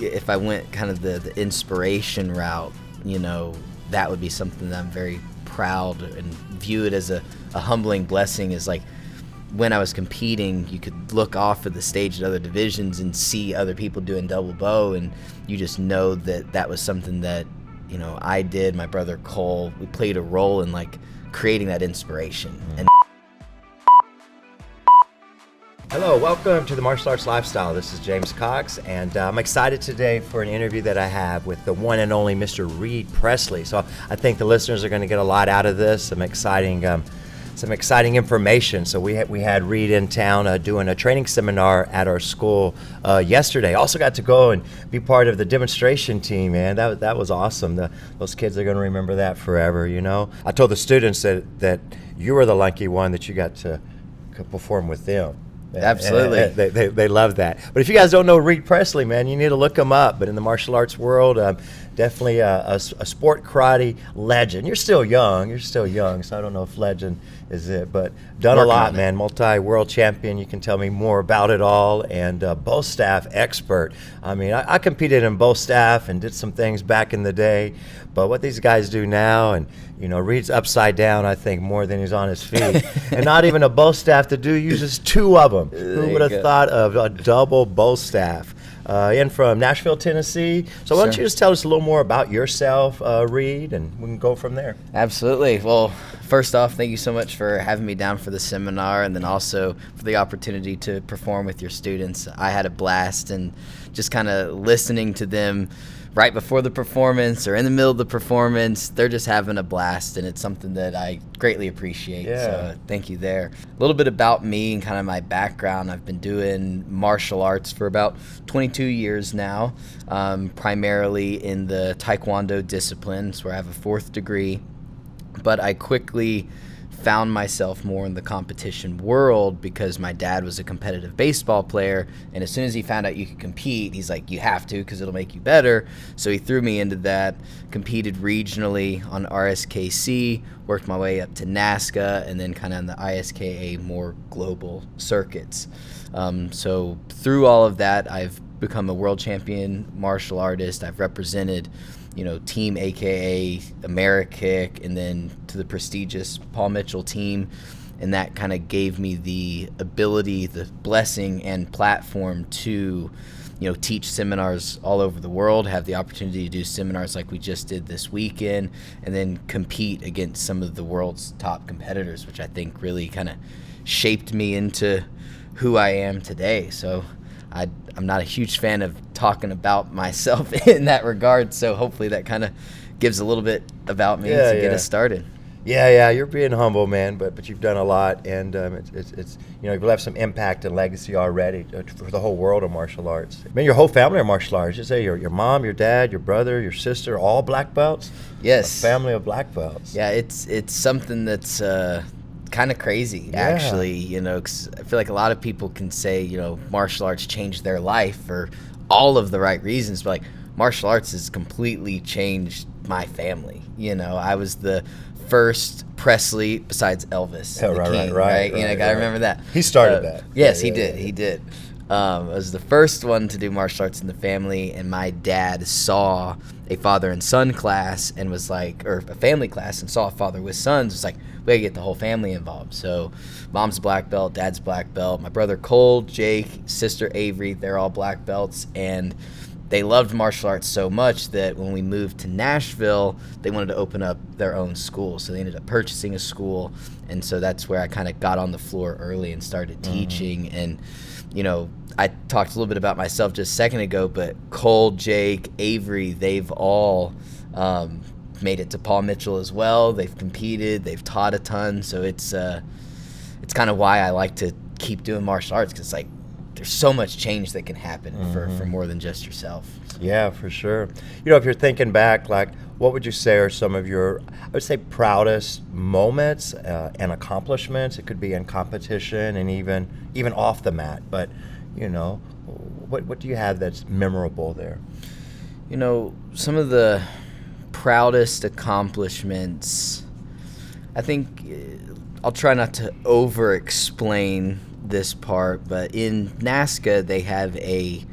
if I went kind of the inspiration route, that would be something that I'm very proud and view it as a humbling blessing. Is like when I was competing, you could look off of the stage at other divisions and see other people doing double bow, and you just know that was something that I did. My brother Cole, we played a role in like creating that inspiration. And hello, welcome to the Martial Arts Lifestyle. This is James Cox, and I'm excited today for an interview that I have with the one and only Mr. Reid Presley. So I think the listeners are going to get a lot out of this, some exciting information. So we had Reid in town doing a training seminar at our school yesterday. Also got to go and be part of the demonstration team, man. That was awesome. Those kids are going to remember that forever, I told the students that you were the lucky one that you got to perform with them. Absolutely. They love that. But if you guys don't know Reid Presley, man, you need to look him up. But in the martial arts world, definitely a sport karate legend. You're still young, so I don't know if legend is it. But done a lot, man. Multi-world champion. You can tell me more about it all. And bow staff expert. I mean, I competed in bow staff and did some things back in the day. But what these guys do now, and Reid's upside down, I think, more than he's on his feet. And not even a bow staff. The dude uses two of them. Who would have thought of a double bow staff? In from Nashville, Tennessee. So why don't you just tell us a little more about yourself, Reid, and we can go from there. Absolutely. Well, first off, thank you so much for having me down for the seminar, and then also for the opportunity to perform with your students. I had a blast, and just kind of listening to them right before the performance or in the middle of the performance, they're just having a blast, and it's something that I greatly appreciate. Yeah. So thank you there. A little bit about me and kind of my background. I've been doing martial arts for about 22 years now, primarily in the Taekwondo disciplines, where I have a 4th degree, but I quickly found myself more in the competition world because my dad was a competitive baseball player, and as soon as he found out you could compete, he's like, you have to because it'll make you better. So he threw me into that, competed regionally on RSKC, worked my way up to NASCA, and then kind of on the ISKA more global circuits. So through all of that, I've become a world champion martial artist. I've represented Team AKA Amerikick, and then to the prestigious Paul Mitchell team. And that kind of gave me the ability, the blessing and platform to, teach seminars all over the world, have the opportunity to do seminars like we just did this weekend, and then compete against some of the world's top competitors, which I think really kind of shaped me into who I am today. So I'm not a huge fan of talking about myself in that regard, so hopefully that kind of gives a little bit about me to get us started. Yeah, you're being humble, man, but you've done a lot, and it's you've left some impact and legacy already for the whole world of martial arts. I mean, your whole family are martial arts. You say your mom, your dad, your brother, your sister, all black belts? Yes. A family of black belts. Yeah, it's something that's kind of crazy, actually, 'cause I feel like a lot of people can say, martial arts changed their life for all of the right reasons, but like martial arts has completely changed my family. I was the first Presley besides Elvis, the King, right? Gotta remember that. He started that. Yes, he did. I was the first one to do martial arts in the family, and my dad saw a father and son class and was like, or a family class, and saw a father with sons. Was like, we gotta get the whole family involved. So mom's black belt, dad's black belt, my brother Cole, Jake, sister Avery, they're all black belts, and they loved martial arts so much that when we moved to Nashville, they wanted to open up their own school. So they ended up purchasing a school, and so that's where I kind of got on the floor early and started teaching. And I talked a little bit about myself just a second ago, but Cole, Jake, Avery, they've all made it to Paul Mitchell as well. They've competed, they've taught a ton, so it's kind of why I like to keep doing martial arts, because like there's so much change that can happen for more than just yourself. Yeah, for sure. If you're thinking back, like, what would you say are some of your, I would say, proudest moments and accomplishments? It could be in competition and even off the mat, but what do you have that's memorable there? Some of the proudest accomplishments, I think I'll try not to over-explain this part, but in NASCA they have a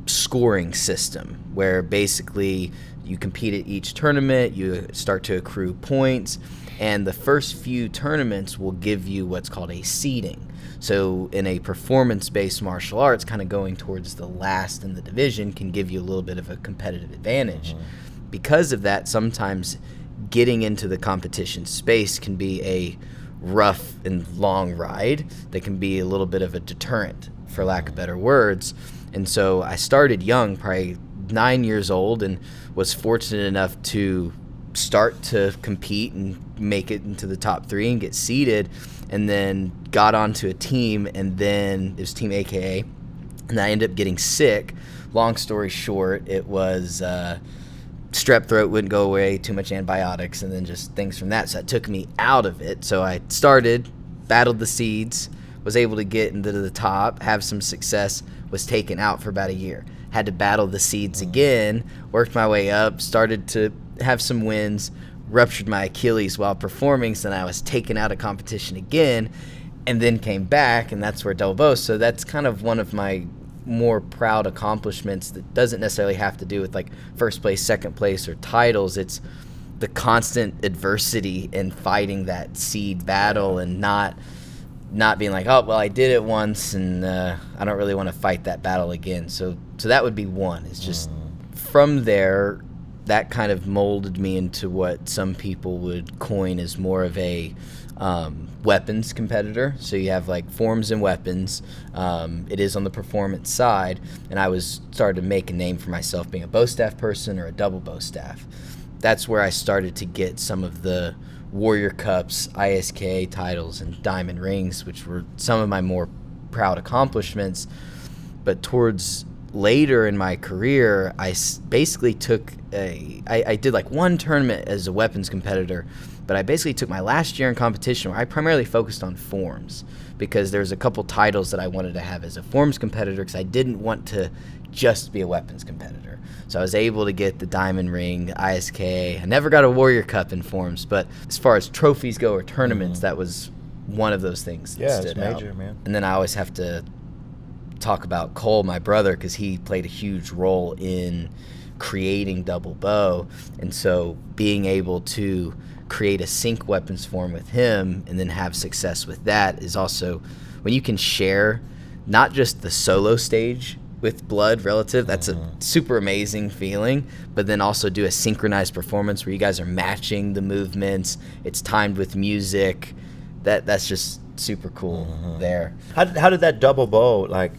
scoring system where basically you compete at each tournament, you start to accrue points, and the first few tournaments will give you what's called a seeding. So in a performance-based martial arts, kind of going towards the last in the division can give you a little bit of a competitive advantage. Because of that, sometimes getting into the competition space can be a rough and long ride that can be a little bit of a deterrent, for lack of better words. And so I started young, probably 9 years old, and was fortunate enough to start to compete and make it into the top 3 and get seeded, and then got onto a team, and then it was Team AKA, and I ended up getting sick. Long story short, it was strep throat, wouldn't go away, too much antibiotics, and then just things from that. So that took me out of it. So I started, battled the seeds, was able to get into the top, have some success, was taken out for about a year. Had to battle the seeds again, worked my way up, started to have some wins, ruptured my Achilles while performing, so then I was taken out of competition again, and then came back, and that's where double bow. So that's kind of one of my more proud accomplishments that doesn't necessarily have to do with like first place, second place, or titles. It's the constant adversity and fighting that seed battle, and not being like, oh, well, I did it once, and I don't really want to fight that battle again. So that would be one. It's just from there, that kind of molded me into what some people would coin as more of a weapons competitor. So you have like forms and weapons. It is on the performance side, and I started to make a name for myself being a bow staff person or a double bow staff. That's where I started to get some of the Warrior Cups, ISKA titles, and Diamond Rings, which were some of my more proud accomplishments. But towards later in my career, I basically took I did like one tournament as a weapons competitor, but I basically took my last year in competition where I primarily focused on forms, because there's a couple titles that I wanted to have as a forms competitor, because I didn't want to just be a weapons competitor. So I was able to get the Diamond Ring, ISKA. I never got a Warrior Cup in forms, but as far as trophies go or tournaments, that was one of those things that stood out. Major, man. And then I always have to talk about Cole, my brother, because he played a huge role in creating double bow. And so being able to create a sync weapons form with him and then have success with that is also, when you can share not just the solo stage with blood relative, that's a super amazing feeling, but then also do a synchronized performance where you guys are matching the movements, it's timed with music. That's just super cool there. How did that double bow, like,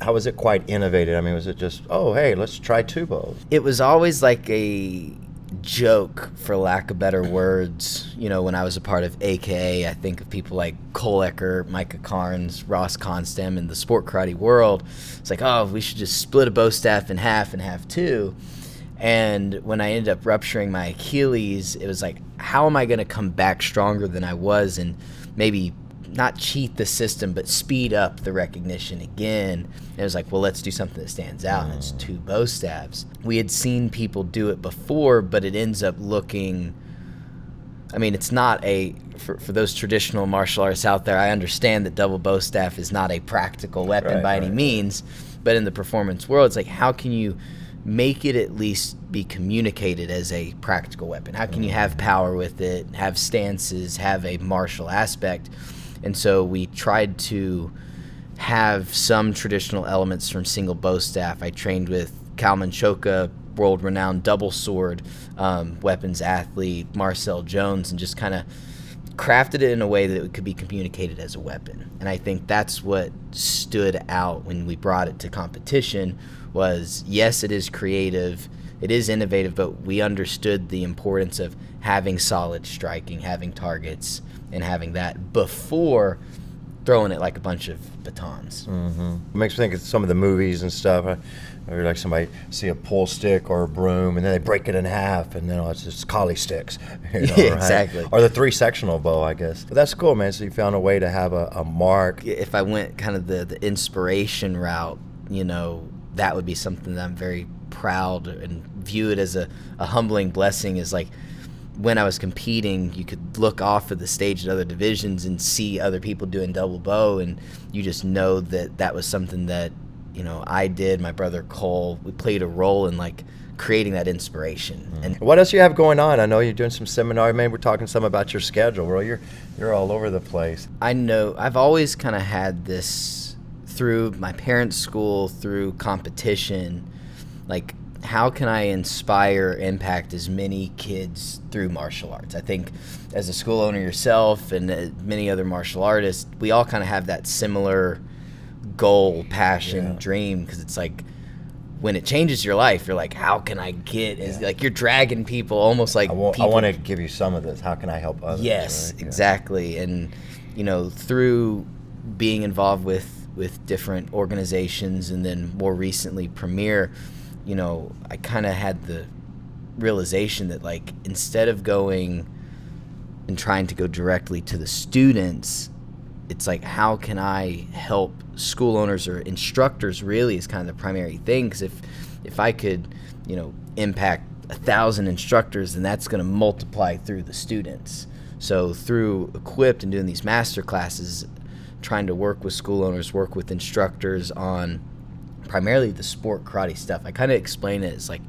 how was it quite innovative? I mean, was it just, oh, hey, let's try 2 bows? It was always like a joke, for lack of better words. You know, when I was a part of AKA, I think of people like Cole Ecker, Micah Carnes, Ross Constam in the sport karate world. It's like, oh, we should just split a bow staff in half and have 2. And when I ended up rupturing my Achilles, it was like, how am I going to come back stronger than I was, and maybe not cheat the system, but speed up the recognition again? And it was like, well, let's do something that stands out, and it's 2 bow stabs. We had seen people do it before, but it ends up looking, I mean, it's not for those traditional martial artists out there, I understand that double bow staff is not a practical weapon by any means, but in the performance world, it's like, how can you make it at least be communicated as a practical weapon? How can you have power with it, have stances, have a martial aspect? And so we tried to have some traditional elements from single bow staff. I trained with Kalman Choka, world-renowned double sword weapons athlete, Marcel Jones, and just kind of crafted it in a way that it could be communicated as a weapon. And I think that's what stood out when we brought it to competition was, yes, it is creative, it is innovative, but we understood the importance of having solid striking, having targets, and having that before throwing it like a bunch of batons. It makes me think of some of the movies and stuff. Or like somebody see a pull stick or a broom, and then they break it in half, and then it's just collie sticks. You know, Yeah, exactly. Or the 3-sectional bow, I guess. But that's cool, man. So you found a way to have a mark. If I went kind of the inspiration route, you know, that would be something that I'm very proud and view it as a humbling blessing. Is like, when I was competing, you could look off of the stage at other divisions and see other people doing double bow, and you just know that was something that I did, my brother Cole, we played a role in like creating that inspiration. And what else you have going on? I know you're doing some seminar. Maybe we're talking some about your schedule. Well, you're all over the place. I know I've always kind of had this through my parents' school, through competition, like how can I inspire, impact as many kids through martial arts? I think as a school owner yourself and many other martial artists, we all kind of have that similar goal, passion, dream, because it's like when it changes your life, you're like, how can I get, like you're dragging people almost like I want to give you some of this. How can I help others? Yes, right? exactly. And, through being involved with different organizations and then more recently Premier, I kind of had the realization that like instead of going and trying to go directly to the students, it's like how can I help school owners or instructors really is kind of the primary thing, because if I could impact 1,000 instructors, then that's going to multiply through the students. So through Equipped and doing these master classes, trying to work with school owners, work with instructors on primarily the sport karate stuff, I kind of explain it as like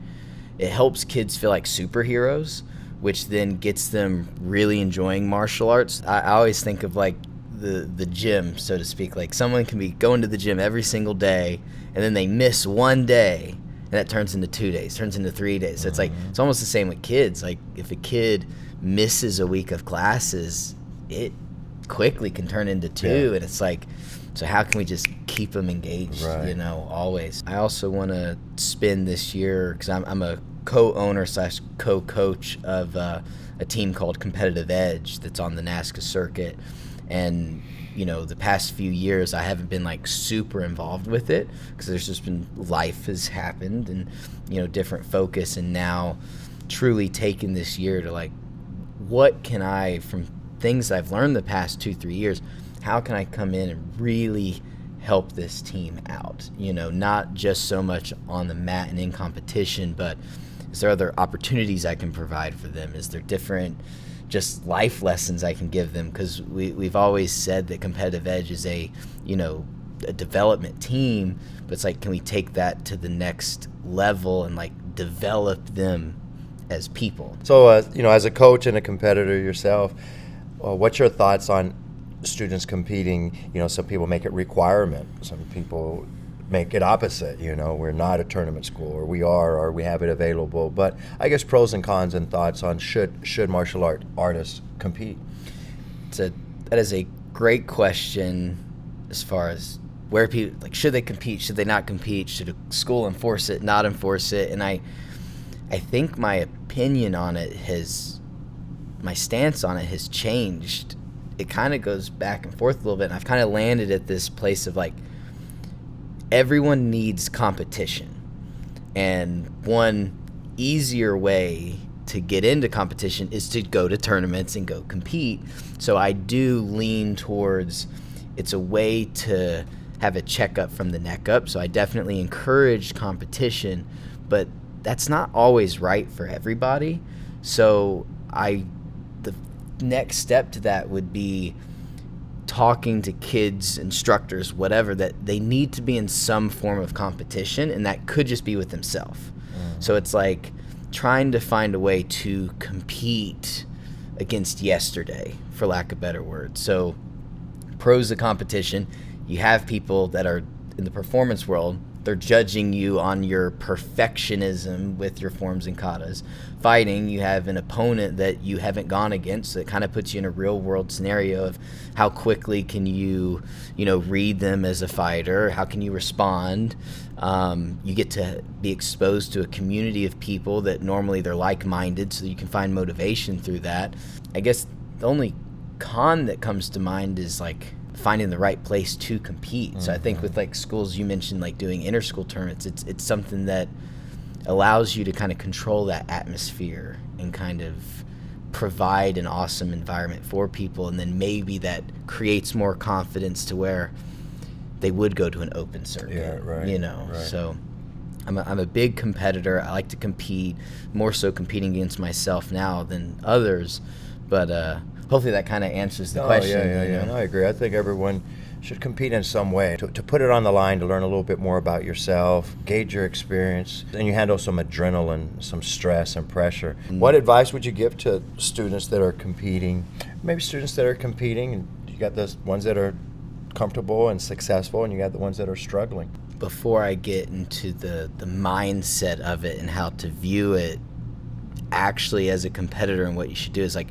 it helps kids feel like superheroes, which then gets them really enjoying martial arts. I always think of like the gym, so to speak. Like someone can be going to the gym every single day and then they miss one day and that turns into 2 days, turns into 3 days. So it's like it's almost the same with kids. Like if a kid misses a week of classes, it quickly can turn into 2, and it's like, so how can we just keep them engaged, always. I also want to spend this year, because I'm a co-owner / co-coach of a team called Competitive Edge that's on the NASCA circuit. And, the past few years I haven't been like super involved with it because there's just been life has happened and, different focus. And now truly taking this year to like, what can I, from things I've learned the past 2-3 years, how can I come in and really help this team out? Not just so much on the mat and in competition, but is there other opportunities I can provide for them? Is there different just life lessons I can give them? Because we've always said that Competitive Edge is a development team, but it's like, can we take that to the next level and like develop them as people? So, as a coach and a competitor yourself, what's your thoughts on students competing? Some people make it requirement. Some people make it opposite. We're not a tournament school, or we are, or we have it available. But I guess pros and cons and thoughts on should martial artists compete? That is a great question as far as where people, like, should they compete? Should they not compete? Should a school enforce it, not enforce it? And I think my opinion on it my stance on it has changed. It kind of goes back and forth a little bit, and I've kind of landed at this place of like, everyone needs competition, and one easier way to get into competition is to go to tournaments and go compete. So I do lean towards it's a way to have a checkup from the neck up. So I definitely encourage competition, but that's not always right for everybody. So the next step to that would be talking to kids, instructors, whatever, that they need to be in some form of competition, and that could just be with themselves. So it's like trying to find a way to compete against yesterday, for lack of better words. So pros of competition, you have people that are in the performance world, they're judging you on your perfectionism with your forms and katas. Fighting, you have an opponent that you haven't gone against, that kind of puts you in a real world scenario of how quickly can you read them as a fighter, how can you respond. You get to be exposed to a community of people that normally they're like-minded, so you can find motivation through that. I guess the only con that comes to mind is like finding the right place to compete. So I think with like schools, you mentioned like doing inter-school tournaments, it's something that allows you to kind of control that atmosphere and kind of provide an awesome environment for people, and then maybe that creates more confidence to where they would go to an open circuit. Right. So I'm a big competitor. I like to compete, more so competing against myself now than others, but hopefully that kind of answers the question. Yeah. No, I agree. I think everyone should compete in some way to put it on the line, to learn a little bit more about yourself, gauge your experience, and you handle some adrenaline, some stress and pressure. What advice would you give to students that are competing? Maybe students that are competing, and you got the ones that are comfortable and successful, and you got the ones that are struggling. Before I get into the mindset of it and how to view it actually as a competitor, and what you should do is, like,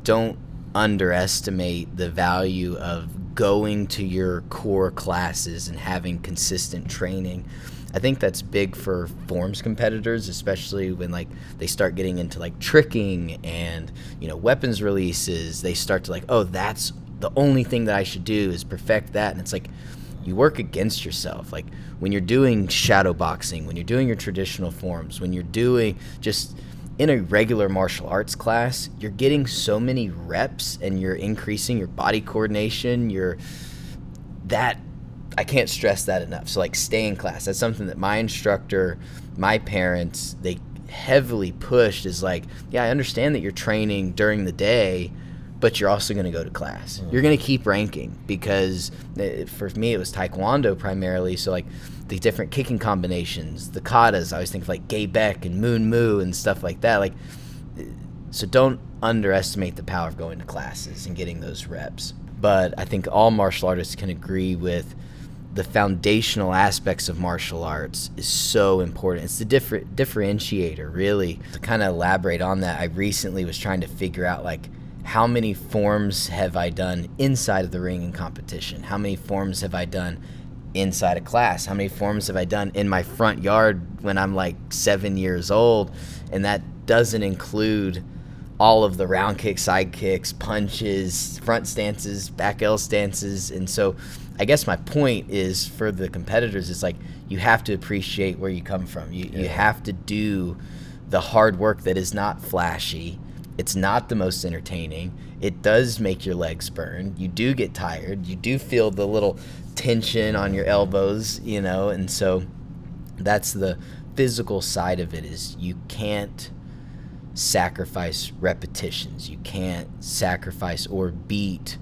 don't underestimate the value of going to your core classes and having consistent training. I think that's big for forms competitors, especially when, like, they start getting into, like, tricking and, you know, weapons releases. They start to, like, oh, that's the only thing that I should do is perfect that. And it's like, you work against yourself. Like, when you're doing shadow boxing, when you're doing your traditional forms, when you're doing just in a regular martial arts class, you're getting so many reps and you're increasing your body coordination. I can't stress that enough. So, like, stay in class. That's something that my instructor, my parents, they heavily pushed, is like, yeah, I understand that you're training during the day, but you're also going to go to class. Mm-hmm. You're going to keep ranking, because for me, it was Taekwondo primarily. So, like, the different kicking combinations, the katas, I always think of, like, Gay Beck and Moon Moo and stuff like that. Like, so don't underestimate the power of going to classes and getting those reps. But I think all martial artists can agree with the foundational aspects of martial arts is so important. It's the differentiator, really. To kind of elaborate on that, I recently was trying to figure out, like, how many forms have I done inside of the ring in competition? How many forms have I done inside a class? How many forms have I done in my front yard when I'm, like, 7 years old? And that doesn't include all of the round kicks, side kicks, punches, front stances, back L stances. And so I guess my point is, for the competitors, it's like, you have to appreciate where you come from. You have to do the hard work that is not flashy. It's not the most entertaining. It does make your legs burn. You do get tired. You do feel the little tension on your elbows, you know. And so that's the physical side of it, is you can't sacrifice repetitions. You can't sacrifice or beat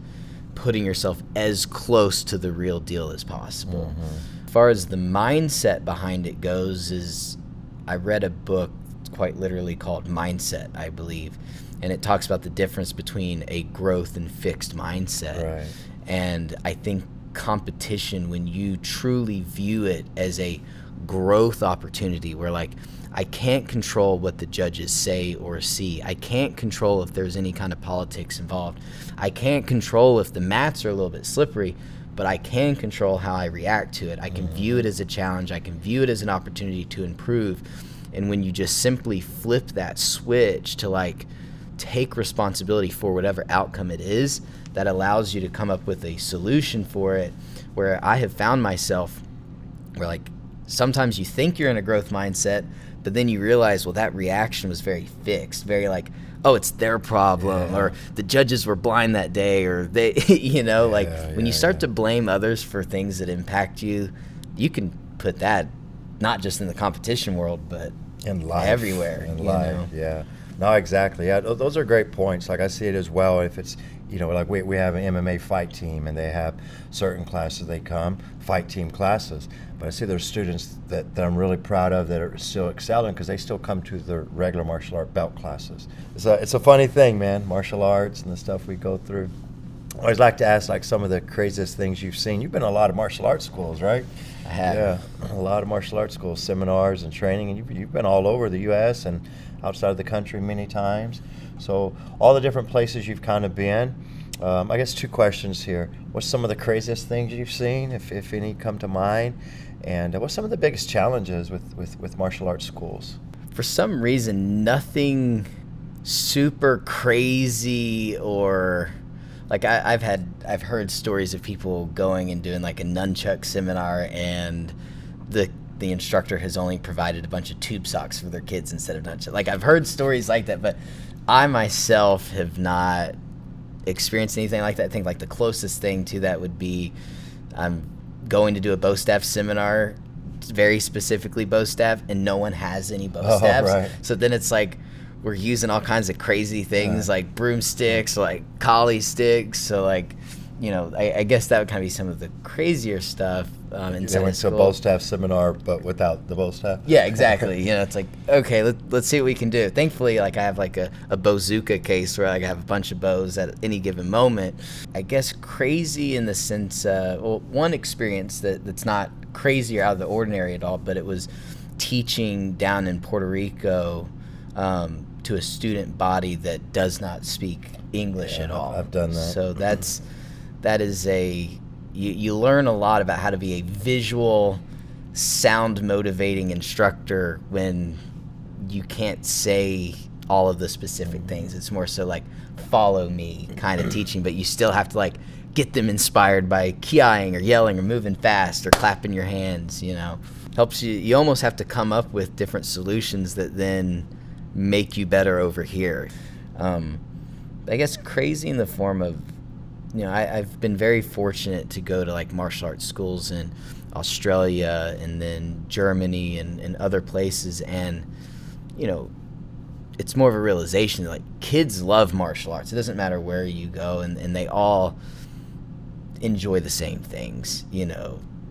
putting yourself as close to the real deal as possible. Mm-hmm. As far as the mindset behind it goes, is I read a book quite literally called Mindset, I believe, and it talks about the difference between a growth and fixed mindset. Right. And I think competition, when you truly view it as a growth opportunity, where, like, I can't control what the judges say or see. I can't control if there's any kind of politics involved. I can't control if the mats are a little bit slippery, but I can control how I react to it. I can view it as a challenge. I can view it as an opportunity to improve. And when you just simply flip that switch to, like, take responsibility for whatever outcome it is, that allows you to come up with a solution for it. Where I have found myself where, like, sometimes you think you're in a growth mindset, but then you realize, well, that reaction was very fixed, very like, oh, it's their problem, or the judges were blind that day, or they, you know, when you start to blame others for things that impact you, you can put that not just in the competition world, but in life, everywhere. In life, yeah. No, exactly. Yeah, those are great points. Like, I see it as well. If it's, you know, like we have an MMA fight team, and they have certain classes they come, fight team classes. But I see there's students that I'm really proud of that are still excelling, because they still come to the regular martial art belt classes. It's a funny thing, man, martial arts and the stuff we go through. I always like to ask, like, some of the craziest things you've seen. You've been in a lot of martial arts schools, right? I have. Yeah, a lot of martial arts schools, seminars and training, and you've been all over the U.S. and outside of the country many times. So all the different places you've kind of been. I guess two questions here. What's some of the craziest things you've seen, if any come to mind? And what's some of the biggest challenges with martial arts schools? For some reason, nothing super crazy, or like I've heard stories of people going and doing, like, a nunchuck seminar, and the instructor has only provided a bunch of tube socks for their kids instead of nunchuck. Like, I've heard stories like that, but I myself have not experienced anything like that. I think, like, the closest thing to that would be I'm going to do a bow staff seminar, very specifically bow staff, and no one has any bow staffs. Right. So then it's like we're using all kinds of crazy things, like broomsticks, like collie sticks. So, like, I guess that would kind of be some of the crazier stuff They went to a bow staff seminar, but without the bow staff. Yeah, exactly. It's like, okay, let's see what we can do. Thankfully, like I have like a bazooka case where like I have a bunch of bows at any given moment. I guess crazy in the sense, one experience that's not crazy or out of the ordinary at all, but it was teaching down in Puerto Rico to a student body that does not speak English at all. I've done that. So that is you learn a lot about how to be a visual, sound motivating instructor when you can't say all of the specific things. It's more so like follow me kind of teaching, but you still have to like get them inspired by ki-ing or yelling or moving fast or clapping your hands. Helps you almost have to come up with different solutions that then make you better over here. I guess crazy in the form of, I've been very fortunate to go to like martial arts schools in Australia and then Germany and other places, and it's more of a realization that like kids love martial arts. It doesn't matter where you go, and they all enjoy the same things.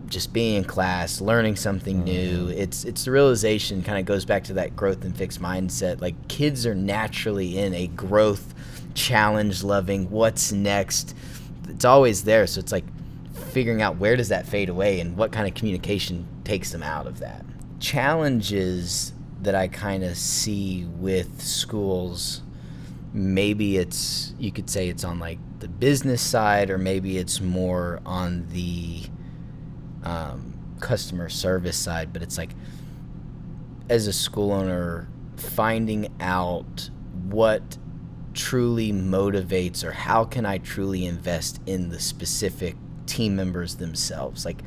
Just being in class, learning something new. It's the realization, kind of goes back to that growth and fixed mindset. Like kids are naturally in a growth, challenge loving, what's next. It's always there. So it's like figuring out where does that fade away and what kind of communication takes them out of that. Challenges that I kind of see with schools, maybe you could say it's on like the business side, or maybe it's more on the customer service side, but it's like, as a school owner, finding out what truly motivates, or how can I truly invest in the specific team members themselves. Like,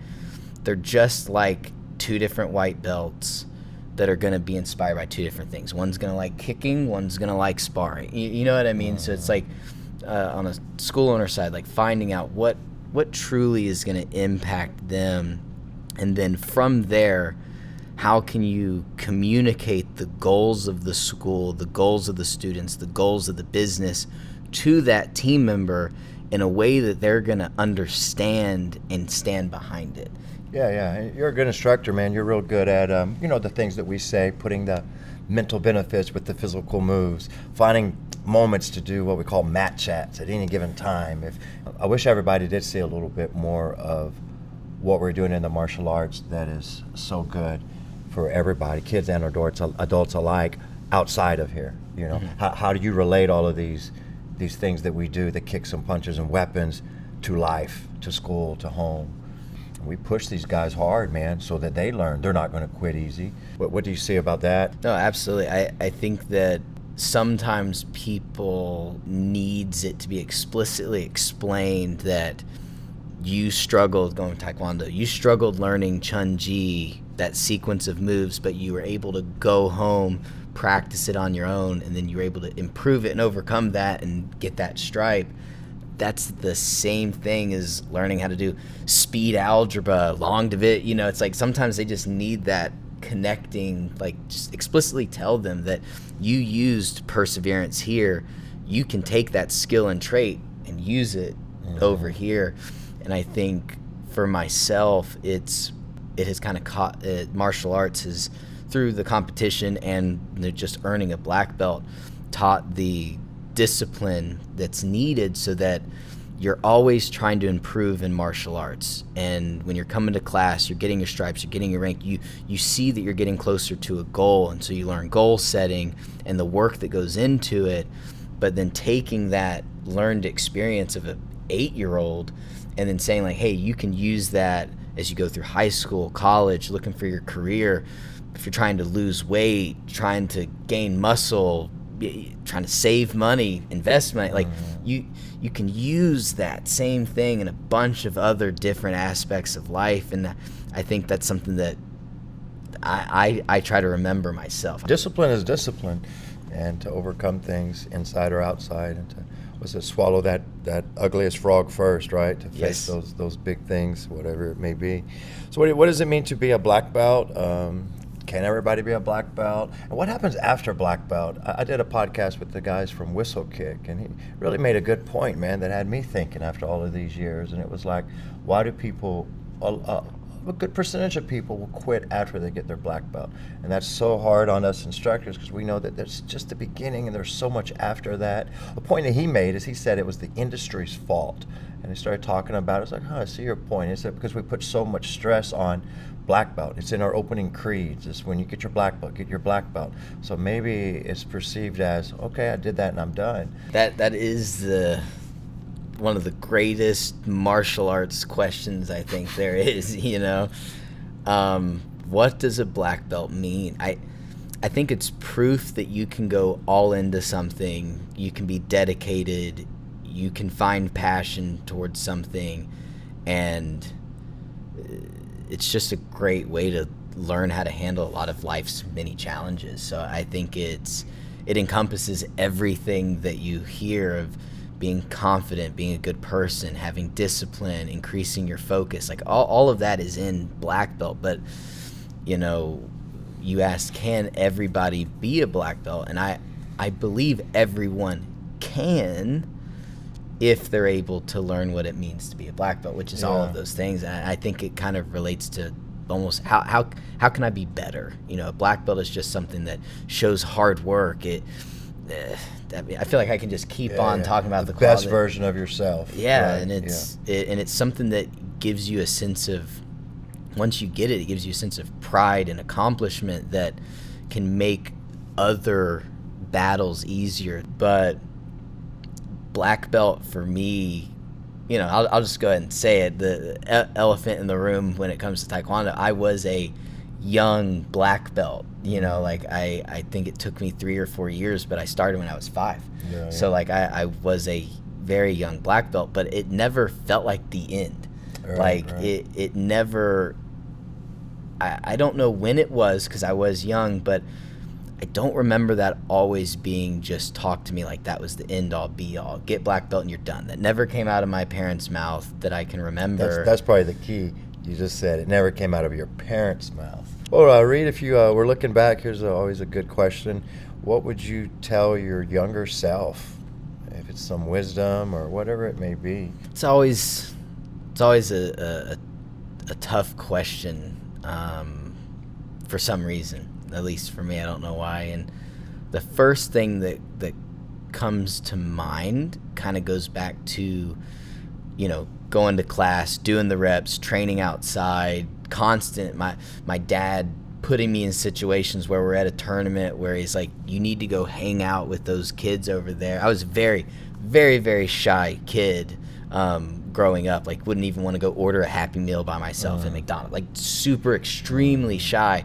they're just like two different white belts that are going to be inspired by two different things. One's going to like kicking, one's going to like sparring. You know what I mean? So it's like on a school owner side, like finding out what truly is going to impact them, and then from there, how can you communicate the goals of the school, the goals of the students, the goals of the business to that team member in a way that they're going to understand and stand behind it. Yeah. You're a good instructor, man. You're real good at, the things that we say, putting the mental benefits with the physical moves, finding moments to do what we call mat chats at any given time. I wish everybody did see a little bit more of what we're doing in the martial arts that is so good for everybody, kids and adults alike, outside of here. How do you relate all of these things that we do, the kicks and punches and weapons, to life, to school, to home? We push these guys hard, man, so that they learn. They're not going to quit easy. What do you see about that? No, absolutely. I think that sometimes people needs it to be explicitly explained that you struggled going Taekwondo. You struggled learning Chun-Ji, that sequence of moves, but you were able to go home, practice it on your own, and then you were able to improve it and overcome that and get that stripe. That's the same thing as learning how to do speed algebra, long division. It's like sometimes they just need that connecting, like just explicitly tell them that you used perseverance here. You can take that skill and trait and use it over here. And I think for myself, it has kind of caught martial arts has, through the competition and just earning a black belt, taught the discipline that's needed so that you're always trying to improve in martial arts. And when you're coming to class, you're getting your stripes, you're getting your rank, you see that you're getting closer to a goal, and so you learn goal setting and the work that goes into it. But then taking that learned experience of an 8-year-old and then saying like, hey, you can use that as you go through high school, college, looking for your career. If you're trying to lose weight, trying to gain muscle, trying to save money, invest money, like you can use that same thing in a bunch of other different aspects of life. And I think that's something that I try to remember myself. Discipline is discipline, and to overcome things inside or outside, and to swallow that ugliest frog first, right? To face those big things, whatever it may be. So what does it mean to be a black belt? can everybody be a black belt? And what happens after black belt? I did a podcast with the guys from Whistle Kick, and he really made a good point, man, that had me thinking after all of these years. And it was like, why do people, a good percentage of people will quit after they get their black belt? And that's so hard on us instructors, because we know that that's just the beginning and there's so much after that. The point that he made is he said it was the industry's fault. And he started talking about it. It's like, I see your point. He said, because we put so much stress on black belt. It's in our opening creeds. It's when you get your black belt, get your black belt. So maybe it's perceived as, okay, I did that and I'm done. That is one of the greatest martial arts questions I think there is, you know. What does a black belt mean? I think it's proof that you can go all into something, you can be dedicated, you can find passion towards something, and it's just a great way to learn how to handle a lot of life's many challenges. So I think it encompasses everything that you hear of being confident, being a good person, having discipline, increasing your focus. Like all of that is in black belt. But, you know, you asked, can everybody be a black belt? And I believe everyone can, if they're able to learn what it means to be a black belt, which is all of those things. And I think it kind of relates to almost how can I be better? You know, a black belt is just something that shows hard work. I feel like I can just keep on talking about the best version of yourself. Yeah, right? And it's something that gives you a sense of, once you get it, it gives you a sense of pride and accomplishment that can make other battles easier. But black belt for me, you know, I'll just go ahead and say it, the elephant in the room when it comes to Taekwondo, I was a young black belt, you know, like I think it took me 3 or 4 years, but I started when I was 5. So like I was a very young black belt, but it never felt like the end. It never, I don't know when it was, because I was young, but I don't remember that always being just talked to me like that was the end all be all. Get black belt and you're done. That never came out of my parents' mouth that I can remember. That's probably the key. You just said it never came out of your parents' mouth. Well, Reid, if you were looking back, here's always a good question. What would you tell your younger self? If it's some wisdom or whatever it may be. It's always a tough question for some reason. At least for me, I don't know why. And the first thing that comes to mind kind of goes back to, you know, going to class, doing the reps, training outside, constant. My dad putting me in situations where we're at a tournament where he's like, you need to go hang out with those kids over there. I was a very, very, very shy kid growing up. Like, wouldn't even want to go order a Happy Meal by myself at McDonald's. Like, super, extremely shy.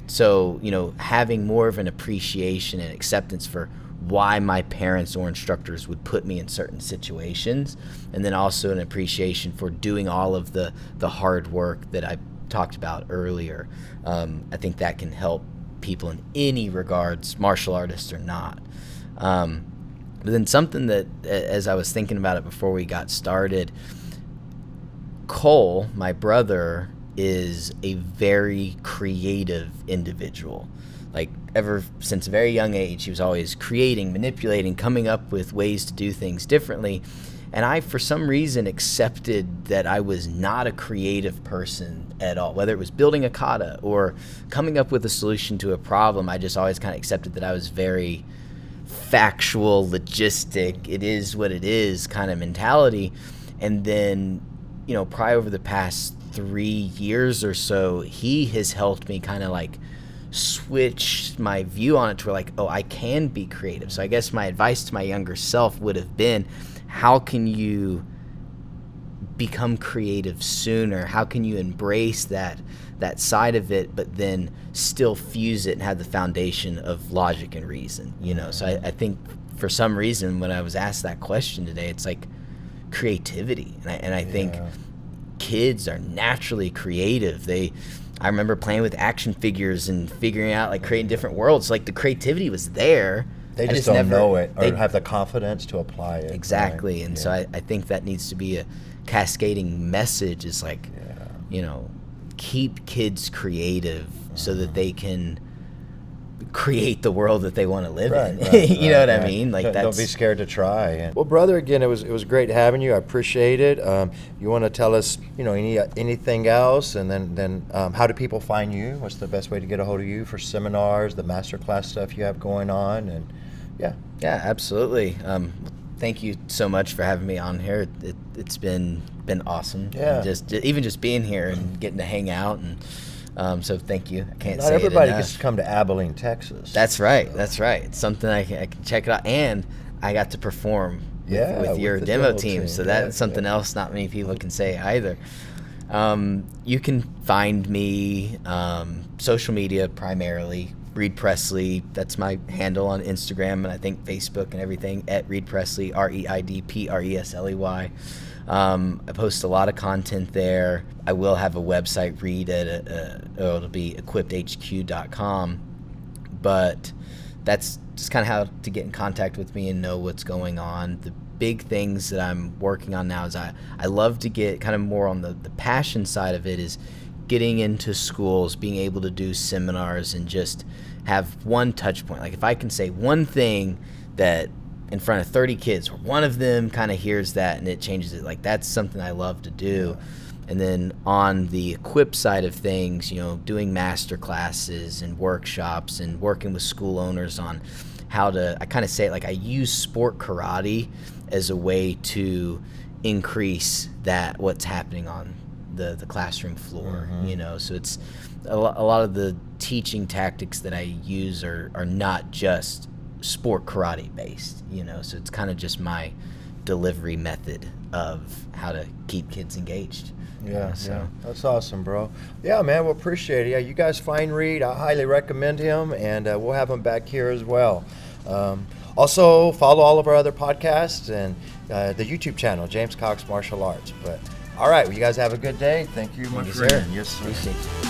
So, you know, having more of an appreciation and acceptance for why my parents or instructors would put me in certain situations, and then also an appreciation for doing all of the hard work that I talked about earlier. I think that can help people in any regards, martial artists or not. But then something that, as I was thinking about it before we got started, Cole, my brother, is a very creative individual. Like, ever since a very young age, he was always creating, manipulating, coming up with ways to do things differently. And I, for some reason, accepted that I was not a creative person at all. Whether it was building a kata or coming up with a solution to a problem, I just always kind of accepted that I was very factual, logistic, it is what it is kind of mentality. And then, you know, probably over the past 3 years or so, he has helped me kind of like switch my view on it to where, like, oh, I can be creative. So I guess my advice to my younger self would have been, how can you become creative sooner? How can you embrace that side of it, but then still fuse it and have the foundation of logic and reason, you know? So I think for some reason when I was asked that question today, it's like creativity. And I think kids are naturally creative. I remember playing with action figures and figuring out, like, creating different worlds. Like, the creativity was there. They just don't know it or have the confidence to apply it. Exactly. Right? And so I think that needs to be a cascading message, is like, you know, keep kids creative so that they can create the world that they want to live in. Right, you know what I mean? Like, don't be scared to try. And, well, brother, again, it was great having you. I appreciate it. You want to tell us, anything else, and then how do people find you? What's the best way to get a hold of you for seminars, the masterclass stuff you have going on, and yeah, absolutely. Thank you so much for having me on here. It's been awesome. Yeah, even just being here and getting to hang out and. So thank you. I can't Not say everybody it enough. gets to come to Abilene, Texas. That's right. It's something I can check it out, and I got to perform with your demo team. So that's something else not many people can say either. You can find me social media primarily. Reid Presley, that's my handle on Instagram and I think Facebook and everything, at Reid Presley, ReidPresley. I post a lot of content there. I will have a website, it'll be equippedhq.com, but that's just kind of how to get in contact with me and know what's going on. The big things that I'm working on now is I love to get kind of more on the passion side of it, is getting into schools, being able to do seminars and just have one touch point. Like if I can say one thing that in front of 30 kids, where one of them kind of hears that and it changes it, like that's something I love to do. And then on the equip side of things, doing master classes and workshops and working with school owners on how to, I kind of say it like I use sport karate as a way to increase that what's happening on the classroom floor. So it's a lot of the teaching tactics that I use are not just sport karate based, so it's kind of just my delivery method of how to keep kids engaged. Yeah, that's awesome, bro. Yeah, man, we'll appreciate it. Yeah, you guys find Reid. I highly recommend him, and we'll have him back here as well. Also, follow all of our other podcasts and the YouTube channel, James Cox Martial Arts. But all right, well, you guys have a good day. Thank you much, sir. Yes, sir. Appreciate you.